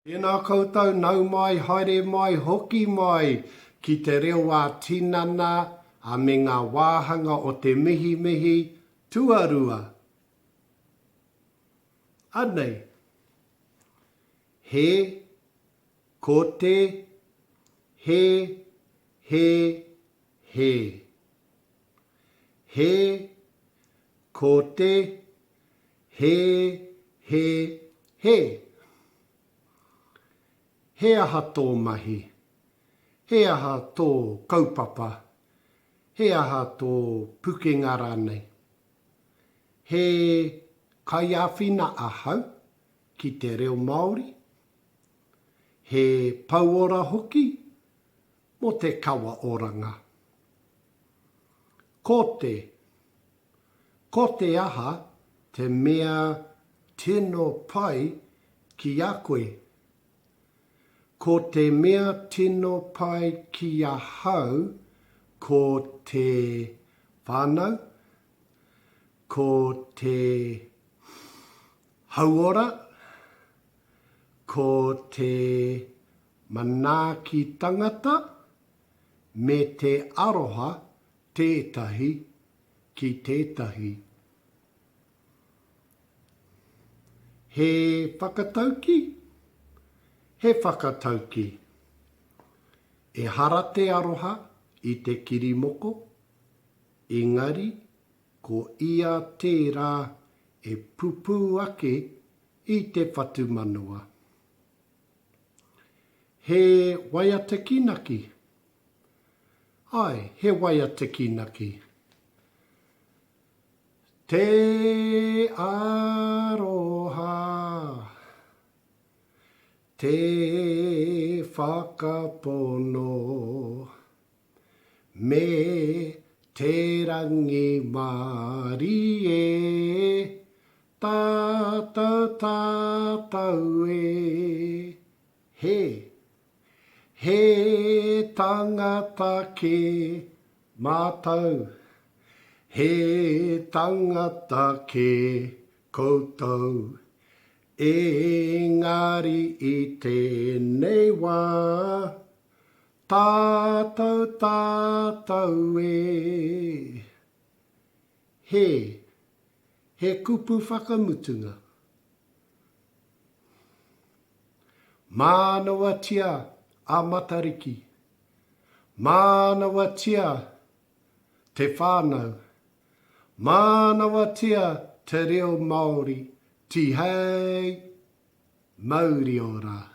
Tēnā koutou nau mai, haere mai, hoki mai, ki te Reo-ā-tinana, a me ngā Wāhanga o te Mihimihi, tuarua. Ānei, he, ko te, he, he, he. He, ko te, he, he, he. He aha tō mahi, he aha tō kaupapa, he aha tō pūkenga rānei. He Kaiāwhina ahau ki te reo Mauri, he Pouora hoki mo te kawa oranga. Ko te aha te mea tino pai ki a koe. Ko te mea tino pai ki ahau, ko te whānau, ko te hauora, ko te manaaki tangata, me te aroha tētahi ki tētahi. He whakataukī? He whakataukī. Ehara te aroha i te kirimoko, engari, ko ia tērā e pupu ake i te whatu manua. He waia te kinaki. Ai, he waia te kinaki. Te aroha. Te whakapono, me te rangi mari e, tātou e. He tangata ke mātou, he tangata ke koutou. Engari i tēnei wā, tātou e. He kupu whakamutunga. Mānawatia a matariki. Mānawatia te whānau. Mānawatia te reo Mauri. Tīhei Mauri Ora.